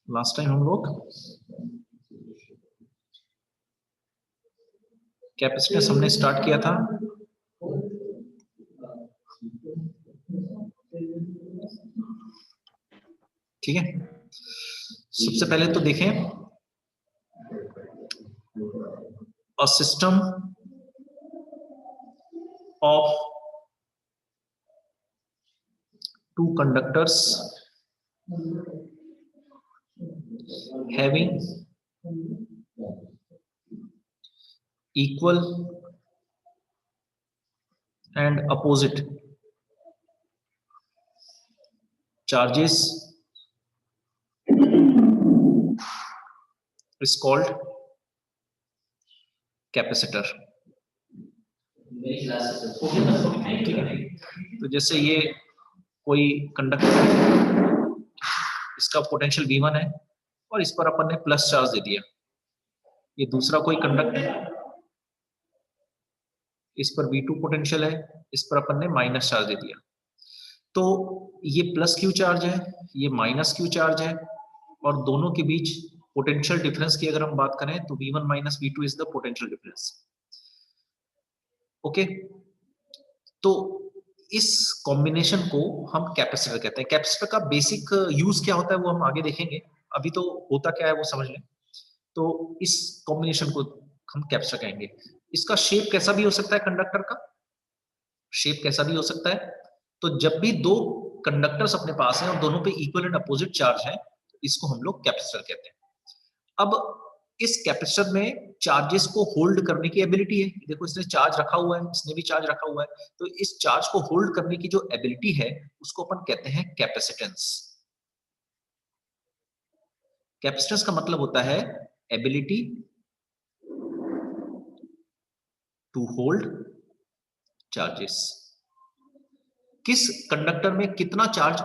Last time हम लोग capacitance हमने स्टार्ट किया था ठीक है। सबसे पहले तो देखें a system of two conductors having equal and opposite charges is called capacitor। ठीक है, तो जैसे ये कोई कंडक्टर, इसका पोटेंशियल V1 है और इस पर अपन ने प्लस चार्ज दे दिया। ये दूसरा कोई कंडक्टर, इस पर V2 पोटेंशियल है, इस पर अपन ने माइनस चार्ज दे दिया। तो ये प्लस क्यू चार्ज है, ये माइनस क्यू चार्ज है, और दोनों के बीच पोटेंशियल डिफरेंस की अगर हम बात करें तो V1 minus V2 is the potential difference. Okay, तो इस कॉम्बिनेशन को हम कैपेसिटर कहते हैं। कैपेसिटर का बेसिक यूज क्या होता है वो हम आगे देखेंगे, अभी तो होता क्या है वो समझ लें। तो इस कॉम्बिनेशन को हम कैपेसिटर कहेंगे। इसका शेप कैसा भी हो सकता है, कंडक्टर का शेप कैसा भी हो सकता है। तो जब भी दो कंडक्टर्स अपने पास हैं और दोनों पे इक्वल एंड अपोजिट चार्ज है, इसको हम लोग कैपेसिटर कहते हैं। अब इस कैपेसिटर में चार्जेस को होल्ड करने की एबिलिटी है। देखो इसने चार्ज रखा हुआ है, इसने भी चार्ज रखा हुआ है, तो इस चार्ज को होल्ड करने की जो एबिलिटी है उसको अपन कहते हैं कैपेसिटेंस। कैपेसिटेंस का मतलब होता है एबिलिटी टू होल्ड चार्जेस। किस कंडक्टर में कितना चार्ज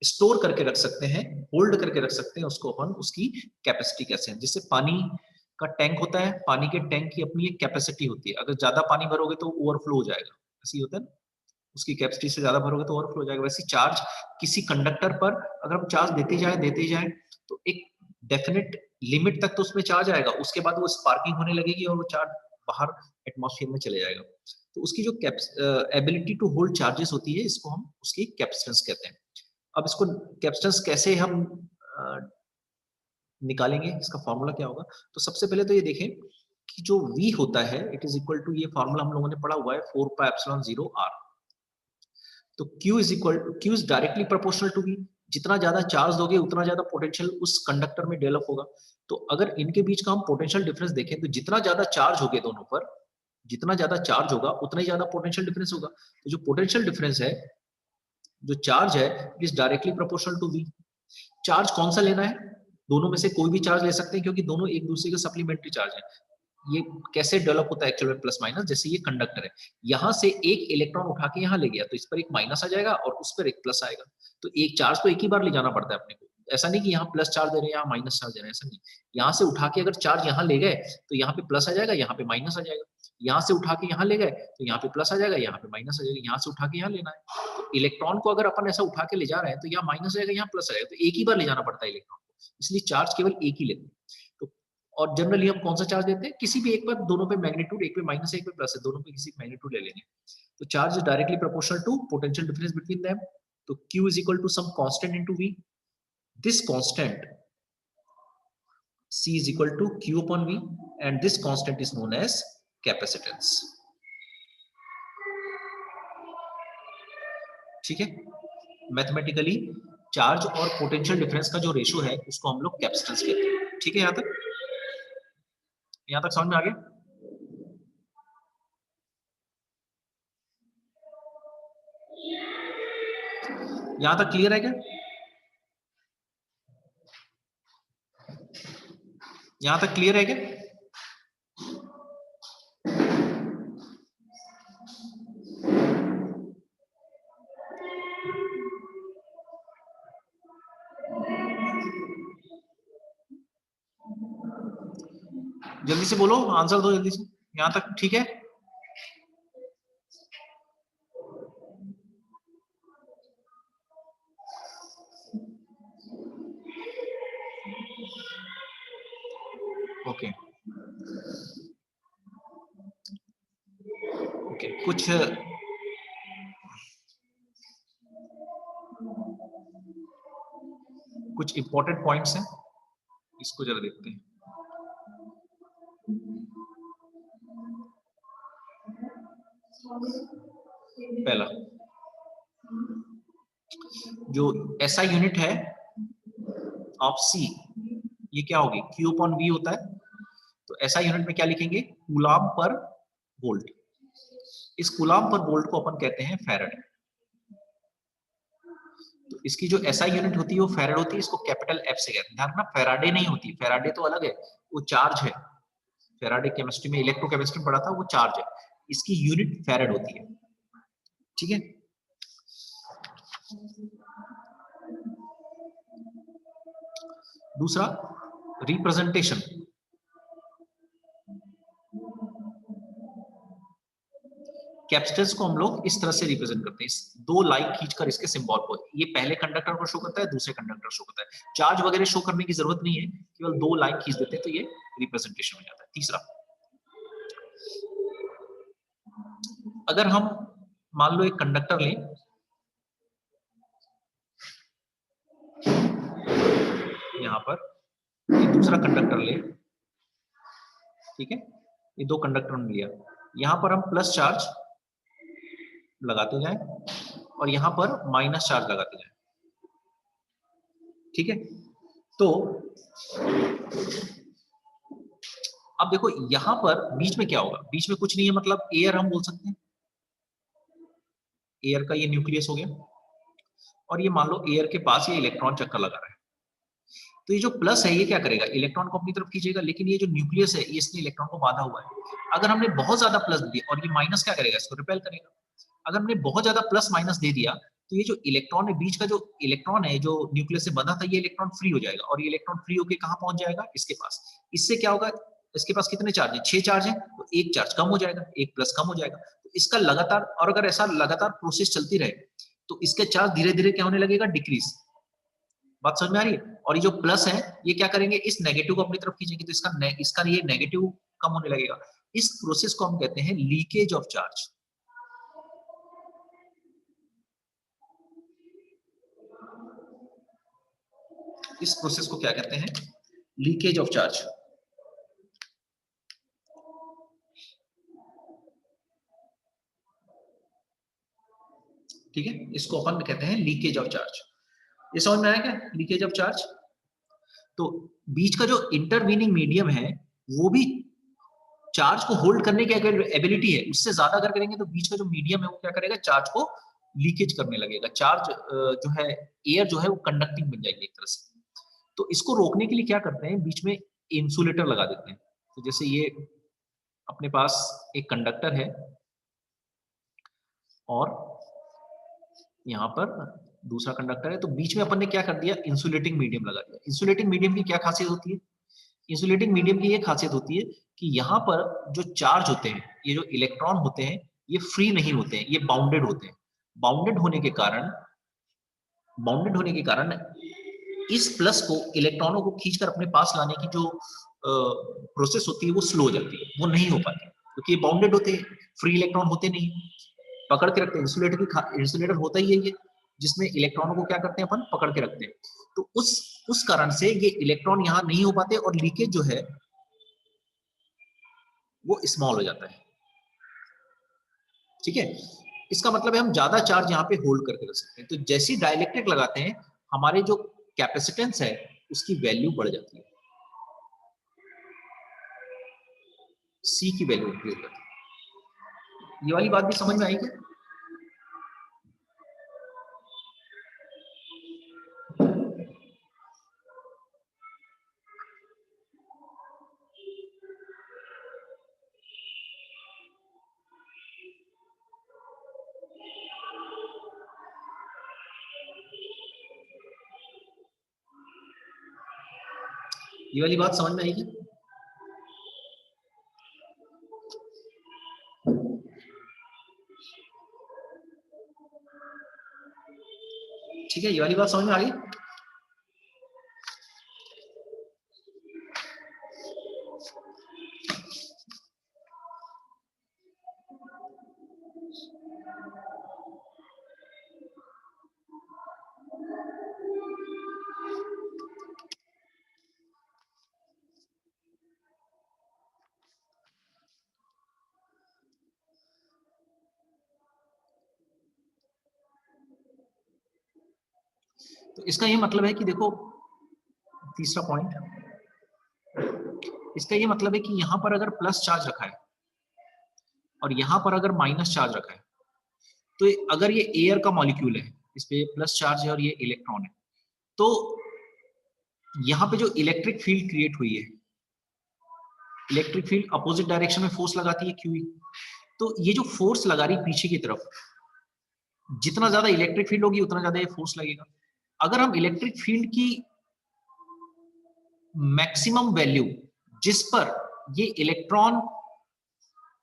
स्टोर करके रख सकते हैं, होल्ड करके रख सकते हैं, उसको अपन उसकी कैपेसिटी कहते हैं। जैसे पानी का टैंक होता है, पानी के टैंक की अपनी एक कैपेसिटी होती है। अगर ज्यादा पानी भरोगे तो ओवरफ्लो हो जाएगा, ऐसे ही होता है ना, उसकी कैपेसिटी से ज्यादा भरोगे तो ओवरफ्लो हो जाएगा। वैसे चार्ज किसी कंडक्टर पर अगर हम चार्ज देते जाए तो एक डेफिनेट लिमिट तक तो उसमें चार्ज आएगा, उसके बाद वो स्पार्किंग होने लगेगी और वो चार्ज बाहर एटमॉस्फेयर में चले जाएगा। तो उसकी जो एबिलिटी टू होल्ड चार्जेस होती है, इसको हम उसकी कैपेसिटेंस कहते हैं। अब इसको कैपेसिटेंस कैसे हम निकालेंगे, इसका फॉर्मूला क्या होगा। तो सबसे पहले तो ये देखें कि जो V होता है इट इज इक्वल टू, ये फॉर्मूला हम लोगों ने पढ़ा हुआ है 4πε0r। तो Q is directly proportional to V। जितना ज्यादा चार्ज दोगे उतना ज्यादा पोटेंशियल उस कंडक्टर में डेवलप होगा। तो अगर इनके बीच का हम पोटेंशियल डिफरेंस देखें तो जितना ज्यादा चार्ज होगे दोनों पर, जितना ज्यादा चार्ज होगा उतना ही ज्यादा पोटेंशियल डिफरेंस होगा। तो जो पोटेंशियल डिफरेंस है, जो चार्ज है, it is directly proportional to V। Charge कौन सा लेना है, दोनों में से कोई भी चार्ज ले सकते हैं क्योंकि दोनों एक दूसरे के सप्लीमेंट्री चार्ज है। ये कैसे डेवलप होता है एक्चुअल में, प्लस माइनस। जैसे ये कंडक्टर है, यहां से एक इलेक्ट्रॉन उठा के यहां ले गया तो इस पर एक माइनस आ जाएगा और उस पर एक प्लस आएगा। तो एक चार्ज तो एक ही बार ले जाना पड़ता है अपने को। ऐसा नहीं कि यहाँ प्लस चार्ज दे रहे हैं यहाँ माइनस चार्ज दे रहे हैं, ऐसा नहीं। यहाँ से उठा के अगर चार्ज यहाँ ले गए तो यहाँ पे प्लस आ जाएगा, यहाँ पे माइनस आ जाएगा। यहाँ से उठा के यहाँ ले गए तो यहाँ पे प्लस आ जाएगा, यहाँ पे माइनस आ जाएगा। यहाँ से उठा के यहाँ लेना है तो इलेक्ट्रॉन को अगर अपन ऐसा उठा के ले जा रहे हैं तो यहाँ माइनस आएगा, यहाँ प्लस आएगा। तो एक ही बार ले जाना पड़ता है इलेक्ट्रॉन को, इसलिए चार्ज केवल एक ही लेते हैं। तो और जनरली हम कौन सा चार्ज देते हैं, किसी भी एक पर, दोनों पे मैग्नीट्यूड, एक पे माइनस है एक पे प्लस है, दोनों पे किसी मैग्नीट्यूड ले लेंगे। तो charge is directly proportional to potential difference between them. तो Q is equal to some constant into V। This constant C is equal to Q upon V and this constant is known as capacitance। ठीक है, mathematically charge और potential difference का जो ratio है उसको हम लोग कैपेसिटेंस कहते हैं। ठीक है, यहां तक समझ में आ गया। यहां तक क्लियर है क्या, यहां तक क्लियर है क्या। जल्दी से बोलो, आंसर दो जल्दी से। यहां तक ठीक है। ओके ओके, कुछ इंपॉर्टेंट पॉइंट्स हैं, इसको जरा देखते हैं। पहला, जो एसआई यूनिट है ऑफ सी, ये क्या होगी? Q अपॉन V होता है। तो एसआई यूनिट में क्या लिखेंगे? कूलॉम पर वोल्ट। इस कूलॉम पर वोल्ट को अपन कहते हैं फैराड। तो इसकी जो एसआई यूनिट होती है वो फैराड होती है, इसको कैपिटल एफ से कहते हैं। ध्यान रखना, फैराडे नहीं होती, फैराडे तो अलग है, वो चार्ज है। फैराडे केमिस्ट्री में, इलेक्ट्रोकेमिस्ट्री में पढ़ा था, वो चार्ज है। इसकी यूनिट फैराड होती है, ठीक है। दूसरा, रिप्रेजेंटेशन। कैपेसिटेंस को हम लोग इस तरह से रिप्रेजेंट करते हैं, इस दो लाइन खींचकर इसके सिंबल को। ये पहले कंडक्टर को शो करता है, दूसरे कंडक्टर शो करता है। चार्ज वगैरह शो करने की जरूरत नहीं है, केवल दो लाइन खींच देते हैं तो ये रिप्रेजेंटेशन हो जाता है। तीसरा, अगर हम मान लो एक कंडक्टर लें, यहां पर एक दूसरा कंडक्टर लें, ठीक है, ये दो कंडक्टर ने लिया, यहां पर हम प्लस चार्ज लगाते जाएं और यहां पर माइनस चार्ज लगाते जाएं, ठीक है। तो अब देखो यहां पर बीच में क्या होगा? बीच में कुछ नहीं है, मतलब एयर हम बोल सकते हैं। एयर का ये न्यूक्लियस हो गया, और ये मान लो एयर के पास ये इलेक्ट्रॉन चक्कर लगा रहा है। तो ये जो प्लस है ये क्या करेगा? इलेक्ट्रॉन को अपनी तरफ खींचेगा, लेकिन ये जो न्यूक्लियस है ये इसने इलेक्ट्रॉन को बांधा हुआ है। अगर हमने बहुत ज्यादा प्लस दिया, और ये माइनस क्या करेगा? इसको रिपेल करेगा। अगर हमने बहुत ज्यादा प्लस माइनस दे दिया, तो ये जो इलेक्ट्रॉन है, बीच का जो इलेक्ट्रॉन है जो न्यूक्लियस से बंधा था, ये इलेक्ट्रॉन फ्री हो जाएगा, और ये इलेक्ट्रॉन फ्री होकर कहां पहुंच जाएगा? इसके पास। इससे क्या होगा? इसके पास कितने चार्ज है? 6 चार्ज है, तो एक चार्ज कम हो जाएगा, एक प्लस कम हो जाएगा। तो इसका लगातार, और अगर ऐसा लगातार प्रोसेस चलती रहे तो इसके चार्ज धीरे धीरे क्या होने लगेगा? डिक्रीज। बात समझ में आ रही है? और ये जो प्लस है ये क्या करेंगे? इस नेगेटिव को अपनी तरफ खींचेंगे, तो इसका ये नेगेटिव कम होने लगेगा। इस प्रोसेस को हम कहते हैं लीकेज ऑफ चार्ज। इस प्रोसेस को क्या कहते हैं? Leakage of charge. ठीक है, इसको अपन कहते हैं लीकेज ऑफ चार्ज। ये समझ में आया क्या? Leakage of charge. तो बीच का जो इंटरवीनिंग मीडियम है वो भी चार्ज को होल्ड करने की अगर एबिलिटी है, उससे ज्यादा अगर करेंगे तो बीच का जो मीडियम है वो क्या करेगा? चार्ज को लीकेज करने लगेगा। चार्ज जो है, एयर जो है वो कंडक्टिंग बन जाएगी एक तरह से। तो इसको रोकने के लिए क्या करते हैं? बीच में इंसुलेटर लगा देते हैं। तो जैसे ये अपने पास एक कंडक्टर है और यहाँ पर दूसरा कंडक्टर है, तो बीच में अपन ने क्या कर दिया? इंसुलेटिंग मीडियम लगा दिया। इंसुलेटिंग मीडियम की क्या खासियत होती है? इंसुलेटिंग मीडियम की ये खासियत होती है कि यहाँ पर जो चार्ज होते हैं, ये जो इलेक्ट्रॉन होते हैं, ये फ्री नहीं होते हैं, ये बाउंडेड होते हैं। बाउंडेड होने के कारण बाउंडेड होने के कारण इस प्लस को, इलेक्ट्रॉनों को खींचकर अपने पास लाने की जो प्रोसेस होती है वो स्लो हो जाती है, वो नहीं हो पाती, क्योंकि ये बाउंडेड होते हैं, फ्री इलेक्ट्रॉन होते नहीं, पकड़ के रखते हैं। इंसुलेटर होता ही है ये, जिसमें इलेक्ट्रॉनों को क्या करते हैं? अपन पकड़ के रखते हैं। तो उस कारण से ये इलेक्ट्रॉन यहाँ नहीं हो पाते और लीकेज जो है वो स्मॉल हो जाता है, ठीक है। इसका मतलब है हम ज्यादा चार्ज यहाँ पे होल्ड करके रख सकते हैं। तो जैसी डाइलेक्ट्रिक लगाते हैं, हमारे जो कैपेसिटेंस है उसकी वैल्यू बढ़ जाती है, सी की वैल्यू इंक्रीज होती है। ये वाली बात भी समझ में आई क्या? ये वाली बात समझ में आई क्या? ठीक है, ये वाली बात समझ में आ गई। तो इसका ये मतलब है कि देखो, तीसरा पॉइंट, इसका ये मतलब है कि यहां पर अगर प्लस चार्ज रखा है और यहां पर अगर माइनस चार्ज रखा है, तो अगर ये एयर का मॉलिक्यूल है, इस पे प्लस चार्ज है और ये इलेक्ट्रॉन है, तो यहां पे जो इलेक्ट्रिक फील्ड क्रिएट हुई है, इलेक्ट्रिक फील्ड अपोजिट डायरेक्शन में फोर्स लगाती है क्यू, तो ये जो फोर्स लगा रही पीछे की तरफ, जितना ज्यादा इलेक्ट्रिक फील्ड होगी उतना ज्यादा ये फोर्स लगेगा। अगर हम इलेक्ट्रिक फील्ड की मैक्सिमम वैल्यू जिस पर ये इलेक्ट्रॉन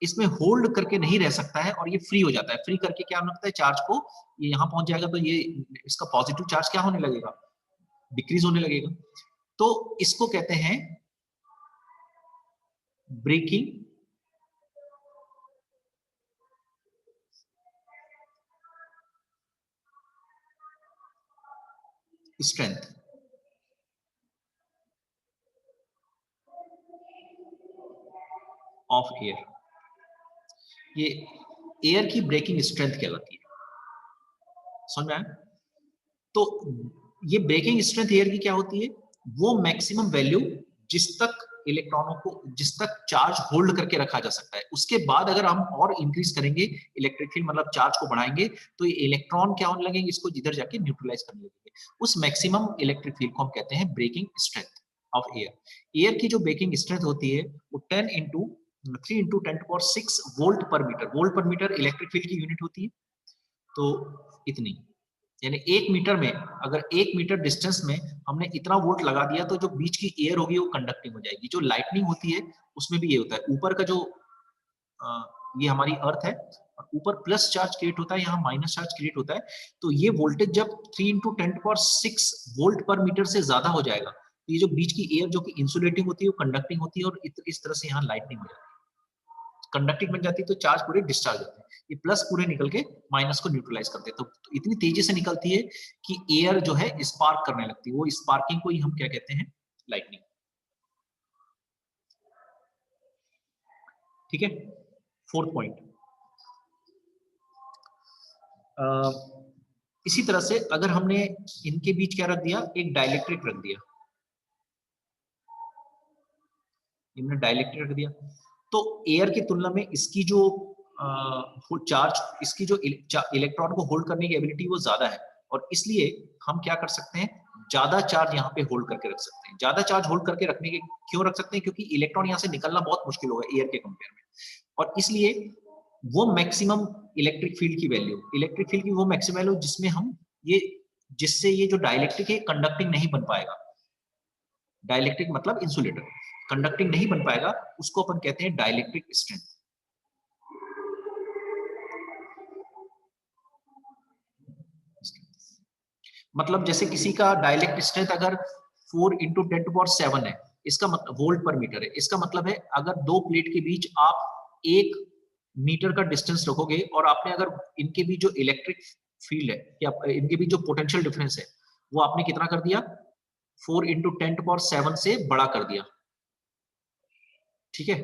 इसमें होल्ड करके नहीं रह सकता है और ये फ्री हो जाता है, फ्री करके क्या लगता है चार्ज को, ये यहां पहुंच जाएगा तो ये इसका पॉजिटिव चार्ज क्या होने लगेगा, डिक्रीज होने लगेगा। तो इसको कहते हैं ब्रेकिंग स्ट्रेंथ ऑफ एयर। ये एयर की ब्रेकिंग स्ट्रेंथ कहलाती है, समझ में आया? तो ये ब्रेकिंग स्ट्रेंथ एयर की क्या होती है, वो मैक्सिमम वैल्यू जिस तक इलेक्ट्रॉनों को, जिस तक चार्ज होल्ड करके रखा जा सकता है, उसके बाद अगर हम और इंक्रीज करेंगे इलेक्ट्रिक फील्ड, मतलब चार्ज को बढ़ाएंगे, तो ये इलेक्ट्रॉन क्या होने लगेंगे, इसको जिधर जाके न्यूट्रलाइज करने लगेंगे। उस मैक्सिमम इलेक्ट्रिक फील्ड को हम कहते हैं breaking strength of air. Air की जो ब्रेकिंग स्ट्रेंथ होती है वो 3 × 10⁶ वोल्ट पर मीटर, वोल्ट पर मीटर इलेक्ट्रिक फील्ड की यूनिट होती है। तो इतनी, यानी 1 मीटर में, अगर 1 मीटर डिस्टेंस में हमने इतना वोल्ट लगा दिया, तो जो बीच की एयर होगी वो कंडक्टिंग हो जाएगी। जो लाइटनिंग होती है उसमें भी ये होता है, ऊपर का जो ये हमारी अर्थ है, और ऊपर प्लस चार्ज क्रिएट होता है, यहाँ माइनस चार्ज क्रिएट होता है। तो ये वोल्टेज जब 3 × 10⁶ वोल्ट पर मीटर से ज्यादा हो जाएगा, तो ये जो बीच की एयर जो कि इंसुलेटिंग होती है वो कंडक्टिंग होती है, और इस तरह से यहाँ लाइटनिंग हो जाती है, कंडक्टिंग बन जाती है, तो चार्ज पूरे डिस्चार्ज होते हैं, ये प्लस पूरे निकल के माइनस को न्यूट्रलाइज करते हैं। तो इतनी तेजी से निकलती है कि एयर जो है स्पार्क करने लगती है, वो स्पार्किंग को ही हम क्या कहते हैं, लाइटनिंग। ठीक है, फोर्थ पॉइंट। इसी तरह से अगर हमने इनके बीच क्या रख दिया, एक डाइलेक्ट्रिक रख दिया, इनमें डाइलेक्ट्रिक रख दिया, तो एयर की तुलना में इसकी जो चार्ज, इसकी जो इलेक्ट्रॉन को होल्ड करने की एबिलिटी वो ज्यादा है, और इसलिए हम क्या कर सकते हैं, ज्यादा चार्ज यहाँ पे होल्ड करके रख सकते हैं। ज्यादा चार्ज होल्ड करके रखने के क्यों रख सकते हैं, क्योंकि इलेक्ट्रॉन यहाँ से निकलना बहुत मुश्किल होगा एयर के कंपेयर में, और इसलिए वो मैक्सिमम इलेक्ट्रिक फील्ड की वैल्यू, इलेक्ट्रिक फील्ड की वो मैक्सिमम वैल्यू जिसमें हम ये, जिससे ये जो डाइलेक्ट्रिक है कंडक्टिंग नहीं बन पाएगा, डाइलेक्ट्रिक मतलब इंसुलेटर, कंडक्टिंग नहीं बन पाएगा, उसको अपन कहते हैं डाइलेक्ट्रिक स्ट्रेंथ। मतलब जैसे किसी का डाइलेक्ट स्ट्रेंथ अगर 4 × 10⁷ है, इसका मतलब वोल्ट पर मीटर है, इसका मतलब है अगर दो प्लेट के बीच आप 1 मीटर का डिस्टेंस रखोगे, और आपने अगर इनके बीच जो इलेक्ट्रिक फील्ड है, या इनके बीच जो पोटेंशियल डिफरेंस है, वो आपने कितना कर दिया, 4 × 10⁷ से बड़ा कर दिया। ठीक है,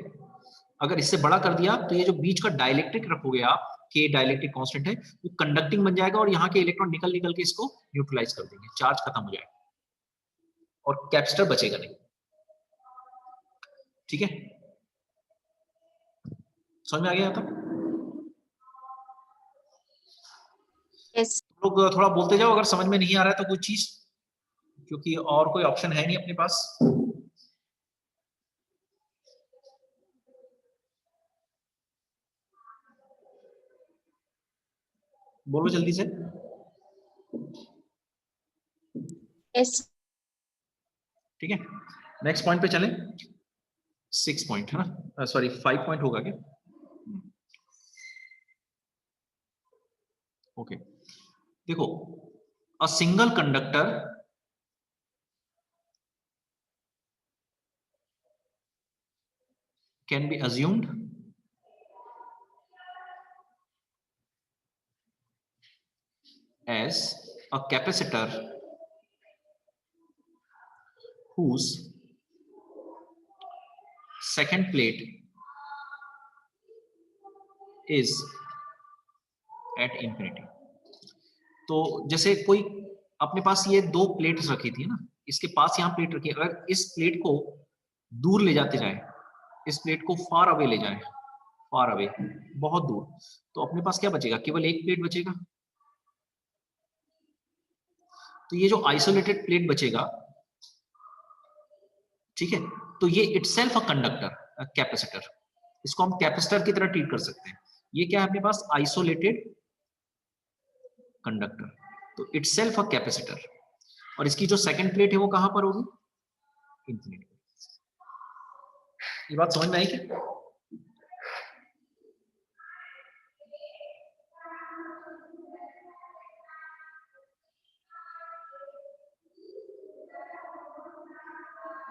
अगर इससे बड़ा कर दिया, तो ये जो बीच का डाइलेक्ट्रिक रखोगे आप, के डाइलेक्ट्रिक कांस्टेंट है, वो कंडक्टिंग बन जाएगा, और यहाँ के इलेक्ट्रॉन निकल निकल के इसको न्यूट्रलाइज कर देंगे, चार्ज खत्म हो जाएगा और कैपेसिटर बचेगा नहीं। ठीक है, समझ में आ गया? था yes. लोग थोड़ा बोलते जाओ अगर समझ में नहीं आ रहा है तो कोई चीज, क्योंकि और कोई ऑप्शन है नहीं अपने पास। बोलो जल्दी से। yes. ठीक है, नेक्स्ट पॉइंट पे चलें। 6 पॉइंट है ना, सॉरी 5 पॉइंट होगा क्या? ओके, देखो, a single conductor can be assumed as a capacitor whose second plate is at infinity। तो जैसे कोई अपने पास ये दो प्लेट्स रखी थी ना, इसके पास यहाँ प्लेट रखी है, अगर इस प्लेट को दूर ले जाते जाए, इस प्लेट को फार अवे ले जाए, फार अवे, बहुत दूर, तो अपने पास क्या बचेगा? केवल एक प्लेट बचेगा। तो ये जो आइसोलेटेड प्लेट बचेगा, ठीक है, तो ये इटसेल्फ अ कंडक्टर, कैपेसिटर, इसको हम कैपेसिटर की तरह ट्रीट कर सकते हैं। ये क्या है अपने पास? आइसोलेटेड कंडक्टर, तो इटसेल्फ अ कैपेसिटर। और इसकी जो सेकंड प्लेट है वो कहां पर होगी? इंफिनिटी। ये बात समझ में आई क्या?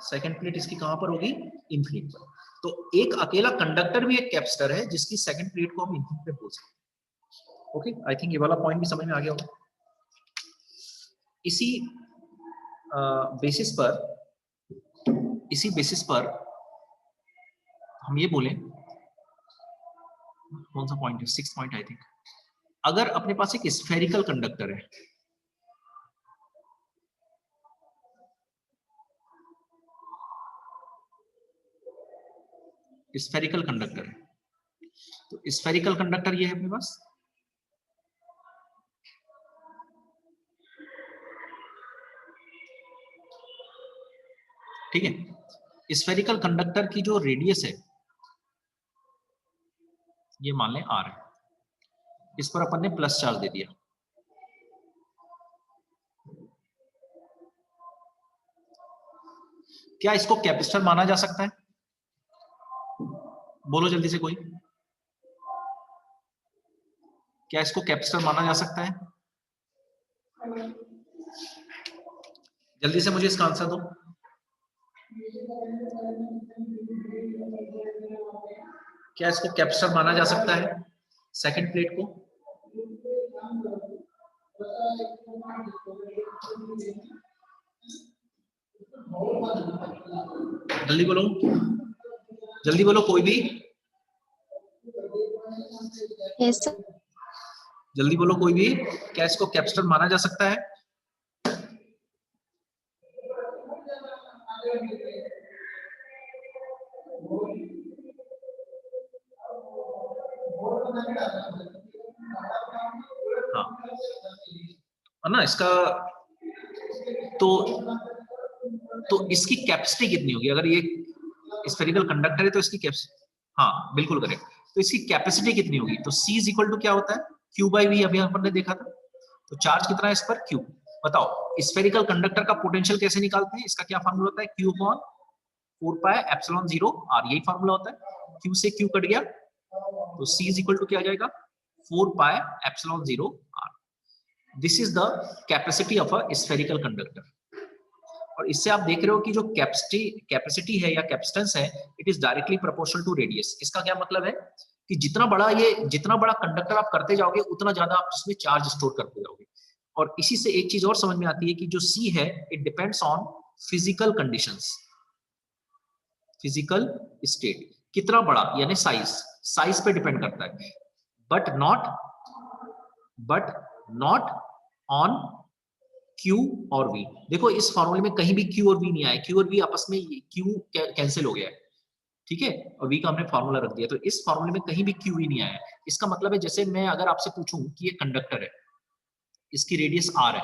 सेकंड प्लेट इसकी कहां पर होगी? इंफिनिटी पर। तो एक अकेला कंडक्टर भी एक कैपेसिटर है जिसकी सेकंड प्लेट को हम इंफिनिटी पे बोल सकते हैं। ओके, आई थिंक ये वाला पॉइंट भी समझ में आ गया होगा। इसी बेसिस पर हम ये बोलें, कौन सा पॉइंट है? 6th point I think. अगर अपने पास एक स्फेरिकल कंडक्टर है, स्फेरिकल कंडक्टर है, तो स्फेरिकल कंडक्टर ये है अपने पास, ठीक है। स्फेरिकल कंडक्टर की जो रेडियस है ये मान लें r है, इस पर अपन ने प्लस चार्ज दे दिया। क्या इसको कैपेसिटर माना जा सकता है? बोलो जल्दी से कोई, क्या इसको कैपेसिटर माना जा सकता है? जल्दी से मुझे इसका आंसर दो। क्या इसको कैपेसिटर माना जा सकता है सेकंड प्लेट को? जल्दी बोलो, जल्दी बोलो कोई भी, Yes, sir. जल्दी बोलो कोई भी, क्या इसको कैपेसिटर माना जा सकता है? हाँ, है ना इसका, तो इसकी कैपेसिटी कितनी होगी? अगर ये स्फेरिकल कंडक्टर है तो इसकी कैपेसिटी, हाँ बिल्कुल करेक्ट, तो इसकी कैपेसिटी कितनी होगी? तो C इज इक्वल टू क्या होता है? Q बाई V, अभी अपन ने देखा था। तो चार्ज कितना है इस पर? Q। बताओ स्फेरिकल कंडक्टर का पोटेंशियल कैसे निकालते हैं? इसका क्या फार्मूला होता है? Q upon 4 pi epsilon 0 r, यही फार्मूला होता है। Q से Q कट गया, तो C इज इक्वल टू क्या आ जाएगा? 4 pi epsilon 0 r। This is the capacity of a spherical conductor. और इससे आप देख रहे हो कि जो कैपेसिटी है या कैपेसिटेंस है, it is directly proportional to radius. इसका क्या मतलब है कि जितना बड़ा कंडक्टर आप करते जाओगे उतना ज्यादा आप उसमें चार्ज स्टोर करते जाओगे। और इसी से एक चीज और समझ में आती है कि जो C है it depends on physical conditions, physical state, कितना बड़ा यानी साइज पे डिपेंड करता है, बट नॉट ऑन Q और V। देखो इस फॉर्मूले में कहीं भी Q और V नहीं आया, Q और V आपस में Q कैंसिल हो गया है, ठीक है, और V का हमने फॉर्मूला रख दिया, तो इस फॉर्मूले में कहीं भी Q V नहीं आया। इसका मतलब है जैसे मैं अगर आपसे पूछूं कि ये कंडक्टर है, इसकी रेडियस R है,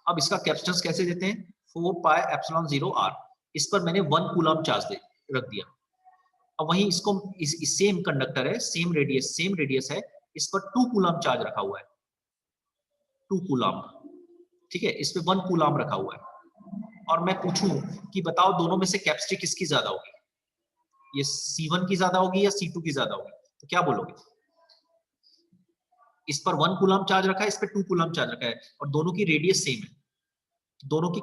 अब इसका कैपेसिटेंस कैसे देते हैं? 4 पाई एप्सिलॉन 0 R, इस पर मैंने 1 कूलम चार्ज रख दिया। अब वहीं इसको सेम कंडक्टर है, सेम रेडियस है, इस पर 2 कूलम चार्ज रखा हुआ है, 2 कूलम, ठीक है, इस पे 1 कूलम रखा हुआ है। और मैं पूछूं कि बताओ दोनों में से कैपेसिटी किसकी ज्यादा होगी? ये C1 की ज्यादा होगी या C2 की ज्यादा होगी? तो क्या बोलोगे? इस पर 1 कूलम चार्ज रखा है, इस पर 2 कूलम चार्ज रखा है, और दोनों की रेडियस सेम है, दोनों की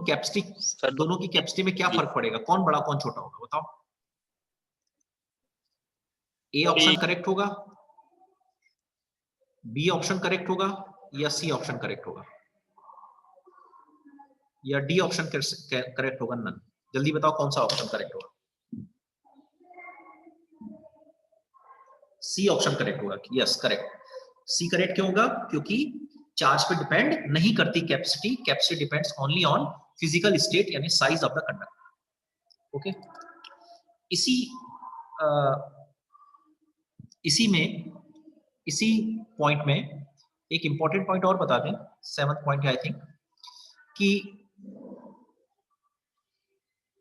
कैपेसिटी में क्या फर्क पड़ेगा? कौन बड़ा कौन छोटा होगा बताओ? ए ऑप्शन करेक्ट होगा, बी ऑप्शन करेक्ट होगा, या सी ऑप्शन करेक्ट होगा, या डी ऑप्शन करेक्ट होगा? नन। जल्दी बताओ कौन सा ऑप्शन करेक्ट होगा? सी ऑप्शन करेक्ट होगा। यस करेक्ट, सी करेक्ट क्यों होगा? क्योंकि चार्ज पे डिपेंड नहीं करती capacity, capacity depends only on physical state यानी size of the conductor. Okay, इसी इसी पॉइंट में एक इंपॉर्टेंट पॉइंट और बता दें, 7th पॉइंट है आई थिंक, कि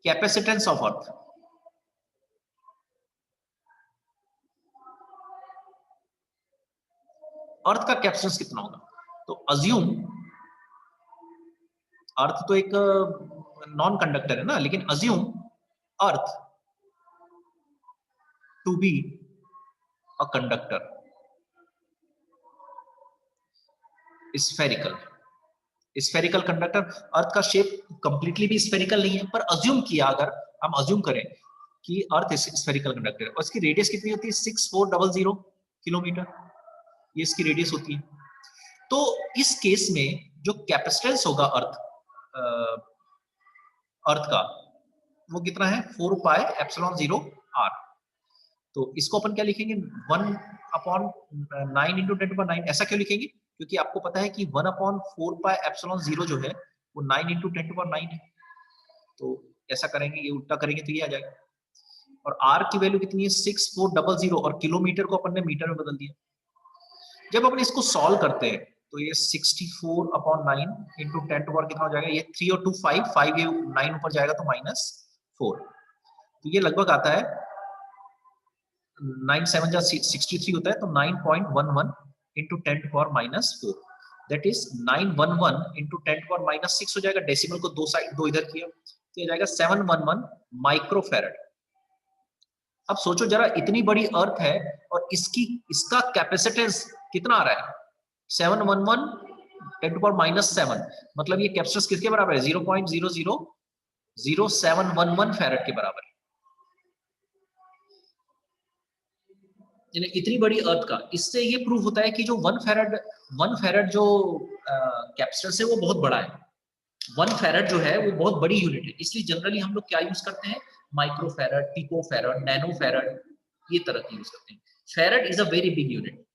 कैपेसिटेंस ऑफ अर्थ। अर्थ का कैपेसिटेंस कितना होगा? तो अज्यूम, अर्थ तो एक नॉन कंडक्टर है ना, लेकिन assume earth to be a conductor, spherical. Spherical conductor, earth का शेप कंप्लीटली भी स्फेरिकल नहीं है, पर अज्यूम किया, अगर हम अज्यूम करें कि अर्थ स्फेरिकल कंडक्टर है और इसकी रेडियस कितनी होती है? 6400 किलोमीटर, ये इसकी रेडियस होती है। तो इस केस में जो कैपेसिटेंस होगा अर्थ का, वो कितना है? 4 पाई एप्सिलॉन 0 r। तो इसको अपन क्या लिखेंगे? 1/9 इंटू 10⁻9। ऐसा क्यों लिखेंगे? क्योंकि आपको पता है कि 1/4 पाई एप्सिलॉन 0 जो है वो 9 इंटू 10⁻9 है। तो ऐसा करेंगे, ये उल्टा करेंगे तो ये आ जाएगा। और r की वैल्यू कितनी है? 6400, और किलोमीटर को अपन ने मीटर में बदल दिया। जब अपन इसको सॉल्व करते हैं तो ये 64/9 इंटू 10⁻, कितना हो जाएगा? ये 3 और 2 5, 5 ये 9 ऊपर जाएगा तो -4। तो ये लगभग आता है 9 7 जा 63 होता है, तो 9.11 इंटू 10⁻⁻4, दैट इज 911 इंटू 10⁻⁻6 हो जाएगा। डेसिमल को दो इधर किया तो ये जाएगा 711 माइक्रोफैरड। अब सोचो जरा, इतनी बड़ी अर्थ है और इसका कैपेसिटेंस कितना आ रहा है? 711 10⁻⁷, मतलब ये कैपेसिटेंस किसके बराबर है? 0.000711 फैरेड के बराबर है। इतनी बड़ी अर्थ का, इससे ये प्रूव होता है कि जो 1 फैरेड जो कैपेसिटेंस है वो बहुत बड़ा है। 1 फैरेड जो है वो बहुत बड़ी यूनिट है, इसलिए जनरली हम लोग क्या यूज करते हैं? Micro farad, pico farad, nano farad, ये तरह की यूज करते हैं। Farad is a very big unit.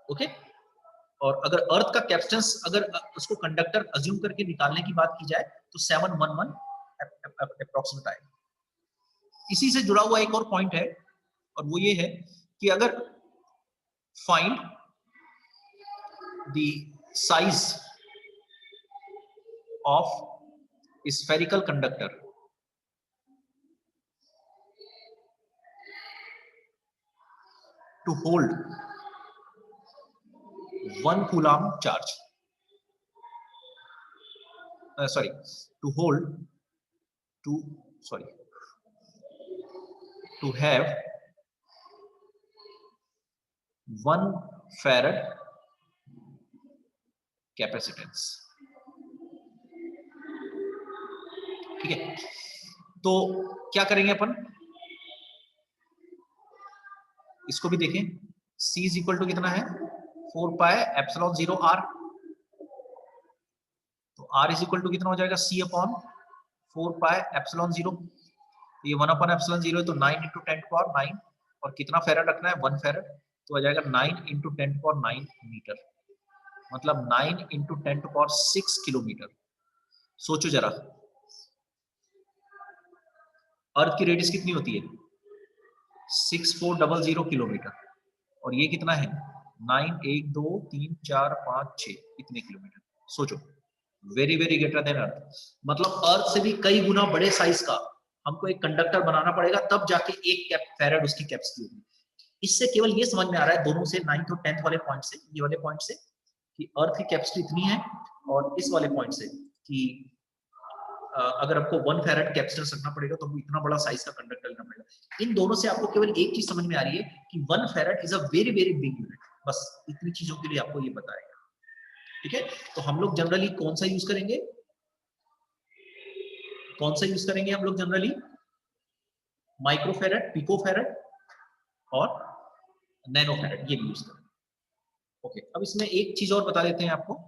Okay, और अगर अर्थ का कैपेसिटेंस, अगर उसको कंडक्टर अज्यूम करके निकालने की बात की जाए तो 711 अप्रोक्सीमेट आएगा। इसी से जुड़ा हुआ एक और पॉइंट है, और वो ये है कि अगर find the size of spherical conductor to hold 1 coulomb charge, to have 1 farad capacitance। ठीक है, तो क्या करेंगे अपन? इसको भी देखें। C इज इक्वल टू कितना है? 4 पाई एप्सिलॉन 0 r। तो r इज इक्वल टू कितना हो जाएगा? C upon 4 pi epsilon 0। ये 1/एप्सिलॉन 0 है, तो 9 इंटू 10⁻9, और कितना फैरेड रखना है? 1 फैरेड, तो आ जाएगा 9 इंटू 10⁻9 मीटर, मतलब 9 इंटू 10⁻6 किलोमीटर। सोचो जरा, अर्थ की रेडियस कितनी होती है? 6400 किलोमीटर, और ये कितना है? 9 1 2 3 4 5 6 इतने किलोमीटर। सोचो, वेरी वेरी ग्रेटर देन अर्थ, मतलब अर्थ से भी कई गुना बड़े साइज का हमको एक कंडक्टर बनाना पड़ेगा, तब जाके एक फैरेड उसकी कैपेसिटी होगी। इससे केवल ये समझ में आ रहा है दोनों से, 9th और 10th वाले पॉइंट से, ये वाले पॉइंट से, कि अर्थ की कैपेसिटी इतनी है, और इस वाले पॉइंट से कि अगर आपको 1 फैरेड कैपेसिटेंस रखना पड़ेगा तो इतना बड़ा साइज का कंडक्टर लेना पड़ेगा। इन दोनों से आपको केवल एक चीज समझ में आ रही है कि 1 farad is a very very big unit. बस इतनी चीजों के लिए आपको ये बताएगा। ठीक है, तो हम लोग जनरली कौन सा यूज करेंगे? हम लोग generally micro farad, pico farad और नैनो फैरेड, ये भी यूज करेंगे। ओके, अब इसमें एक चीज और बता देते हैं आपको,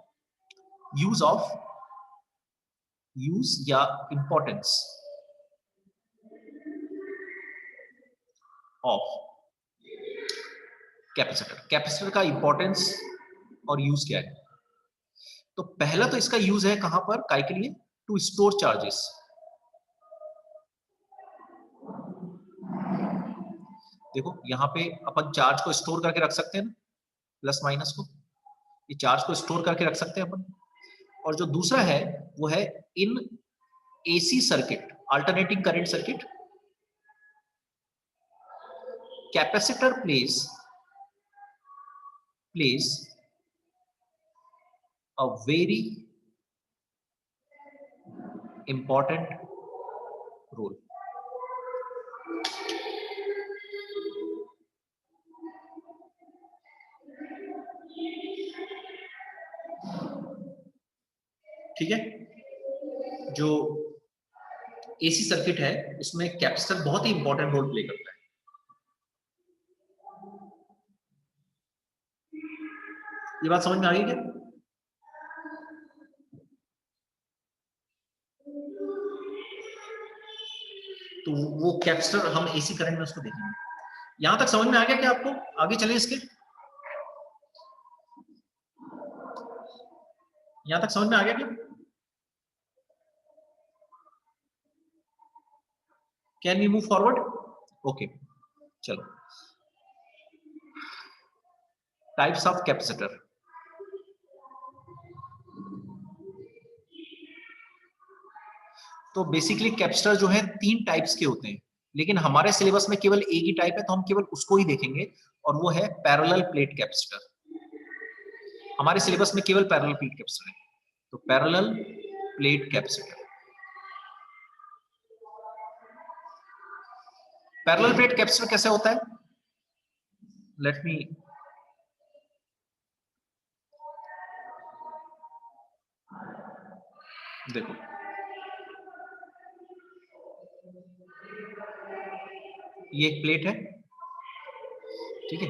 यूज या इंपॉर्टेंस ऑफ कैपेसिटर। कैपेसिटर का इंपॉर्टेंस और यूज क्या है? तो पहला तो इसका यूज है कहां पर, काय के लिए, टू स्टोर चार्जेस। देखो यहां पे अपन चार्ज को स्टोर करके रख सकते हैं ना, प्लस माइनस को, ये चार्ज को स्टोर करके रख सकते हैं अपन। और जो दूसरा है वो है in AC circuit, alternating current circuit, capacitor place a very important role. ठीक है, जो एसी सर्किट है उसमें कैपेसिटर बहुत ही इंपॉर्टेंट रोल प्ले करता है। ये बात समझ में आ गई क्या? तो वो कैपेसिटर हम एसी करंट में उसको देखेंगे। यहां तक समझ में आ गया क्या आपको? आगे चलें इसके, यहां तक समझ में आ गया क्या? Can we move forward? Okay, चलो। Types of capacitor. तो बेसिकली कैपेसिटर जो है 3 टाइप्स के होते हैं, लेकिन हमारे सिलेबस में केवल एक ही टाइप है, तो हम केवल उसको ही देखेंगे, और वो है पैरेलल प्लेट कैपेसिटर। हमारे सिलेबस में केवल पैरेलल प्लेट कैपेसिटर है, तो parallel plate capacitor. Parallel plate capacitor कैसे होता है? लेट मी, देखो ये एक प्लेट है, ठीक है,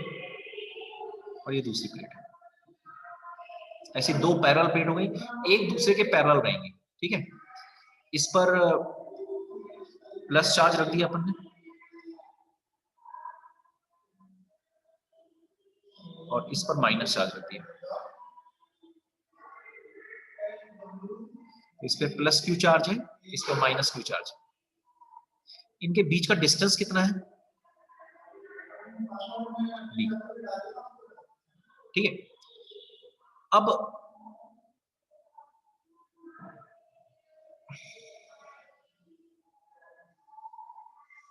और ये दूसरी प्लेट है। ऐसी 2 पैरेलल प्लेट हो गई, एक दूसरे के पैरेलल रहेंगे, ठीक है। इस पर प्लस चार्ज रख दिया अपन ने, और इस पर माइनस चार्ज रख दिया। इस पे प्लस क्यू चार्ज है, इस पे माइनस क्यू चार्ज है। इनके बीच का डिस्टेंस कितना है? d, ठीक है। अब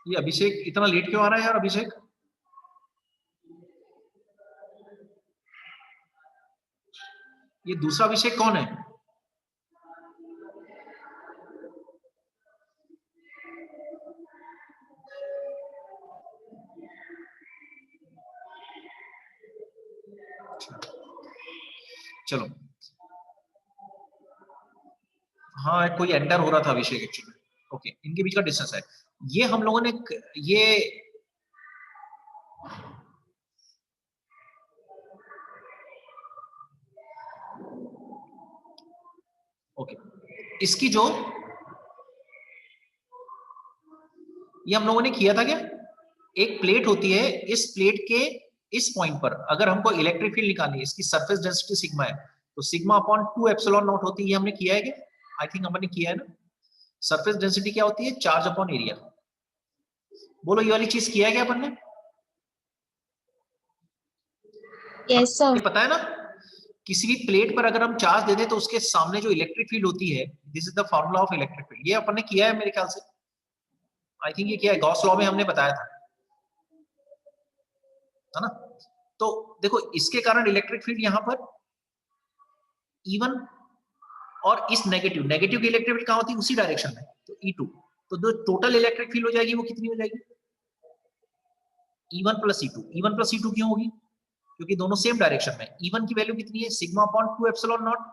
ये अभिषेक इतना लेट क्यों आ रहा है यार? अभिषेक, ये दूसरा अभिषेक कौन है? चलो, हाँ कोई एंटर हो रहा था अभिषेक एक्चुअली। ओके, इनके बीच का डिस्टेंस है ये, हम लोगों ने ये ओके, इसकी जो ये हम लोगों ने किया था क्या, एक प्लेट होती है, इस प्लेट के इस पॉइंट पर अगर हमको इलेक्ट्रिक फील्ड निकालनी है, इसकी सरफेस डेंसिटी सिग्मा है, तो सिग्मा अपॉन 2 एप्सिलॉन नॉट होती है। ये हमने किया है क्या? आई थिंक हमने किया है ना। सरफेस डेंसिटी क्या होती है? Charge upon area. बोलो ये वाली चीज किया है क्या अपन ने? Yes, sir. ये पता है ना, किसी भी प्लेट पर अगर हम चार्ज दे दें तो उसके सामने जो इलेक्ट्रिक फील्ड होती है, this is the formula of electric field. ये अपन ने किया है मेरे ख्याल से, आई थिंक ये किया है, गॉस लॉ में हमने बताया था, है ना। तो देखो इसके कारण इलेक्ट्रिक फील्ड यहां पर E1, और इस नेगेटिव की इलेक्ट्रिक फील्ड कहां होती है? उसी डायरेक्शन में, तो E2। तो जो टोटल इलेक्ट्रिक फील्ड हो जाएगी वो कितनी हो जाएगी? E1 plus E2। E1 plus E2 क्यों होगी? क्योंकि दोनों सेम डायरेक्शन में। E1 की वैल्यू कितनी है? Sigma upon 2 epsilon not.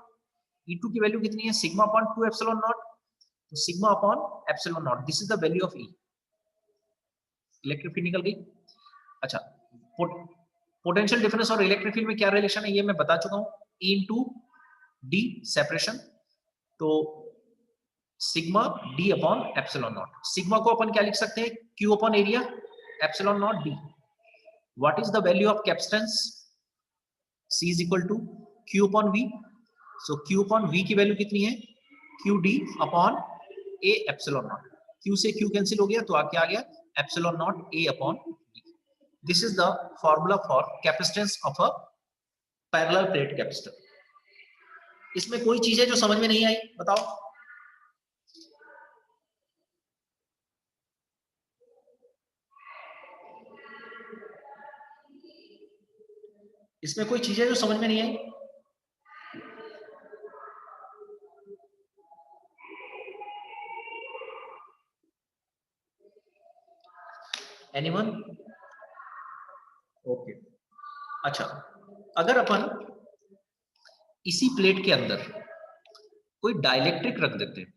E2 की वैल्यू कितनी है? Sigma upon 2 epsilon naught. तो sigma upon epsilon naught, this is the value of E। Electric field निकल गई। अच्छा, पोटेंशियल डिफरेंस और इलेक्ट्रिक फील्ड में क्या रिलेशन है ये मैं बता चुका हूं, E इंटू डी सेपरेशन। तो sigma D upon epsilon not. Sigma को अपन क्या लिख सकते हैं? Q upon area, epsilon not D. What is the value of capacitance? C is equal to Q upon V, so Q upon V की value कितनी है? QD upon A epsilon not. Q से Q cancel हो गया तो क्या आ गया? Epsilon not A upon D। This is the formula for capacitance of a parallel plate capacitor. इसमें कोई चीज है जो समझ में नहीं आई? बताओ। इसमें कोई चीज है जो समझ में नहीं आई? एनीवन? ओके। अच्छा, अगर अपन इसी प्लेट के अंदर कोई डाइलेक्ट्रिक रख देते हैं,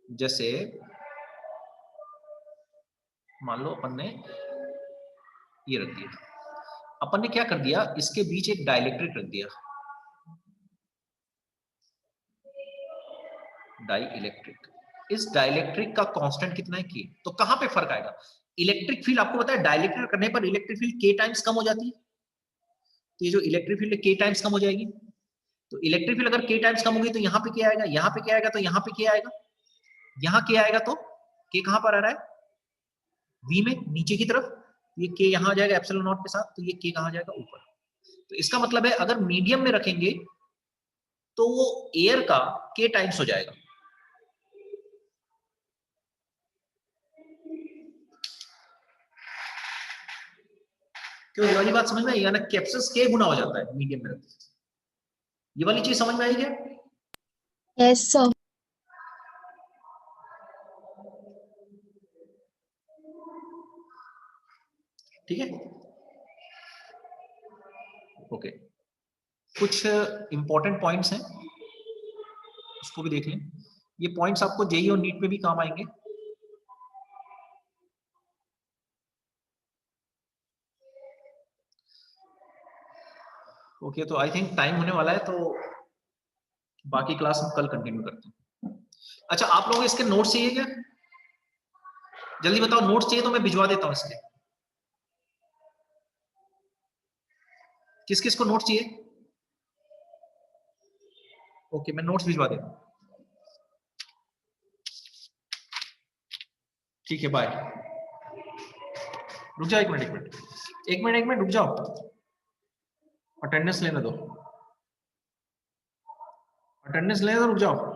जैसे मान लो अपन ने ये रख दिया, अपन ने क्या कर दिया, इसके बीच एक डाइलेक्ट्रिक रख दिया, डाई इलेक्ट्रिक। इस डाइलेक्ट्रिक का कांस्टेंट कितना है? के। तो कहां पे फर्क आएगा? इलेक्ट्रिक फील्ड आपको पता है डाइलेक्ट्रिक करने पर इलेक्ट्रिक फील्ड के टाइम्स कम हो जाती है, तो ये जो इलेक्ट्रिक फील्ड के टाइम्स कम हो जाएगी। तो इलेक्ट्रिक फील्ड अगर के टाइम्स कम होगी तो यहाँ पे क्या आएगा, यहाँ पे क्या आएगा, तो यहाँ पे क्या आएगा, यहाँ के आएगा, तो के कहां पर आ रहा है? वी में नीचे की तरफ। ये के यहाँ आ जाएगा एप्सिलॉन नॉट के साथ, तो ये के कहां जाएगा? ऊपर। तो इसका मतलब है अगर मीडियम में रखेंगे तो वो एयर का के टाइम्स हो जाएगा। क्यों? ये वाली बात समझ में आई? यानी कैप्सिस के गुना हो जाता है मीडियम में रखते। ये वाली चीज समझ में आई क्या? Yes, sir. ठीक है, ओके। कुछ इंपॉर्टेंट पॉइंट्स हैं, उसको भी देख लें। ये पॉइंट्स आपको जेई और नीट में भी काम आएंगे। ओके, तो आई थिंक टाइम होने वाला है, तो बाकी क्लास हम कल कंटिन्यू करते हैं। अच्छा, आप लोगों को इसके नोट्स चाहिए क्या? जल्दी बताओ, नोट्स चाहिए तो मैं भिजवा देता हूं इसके। किस किस को नोट्स चाहिए? ओके, मैं नोट्स भिजवा देता हूं। ठीक है, बाय। रुक जाओ, एक मिनट एक मिनट एक मिनट एक मिनट रुक जाओ, अटेंडेंस लेने दो, अटेंडेंस लेने दो, रुक जाओ।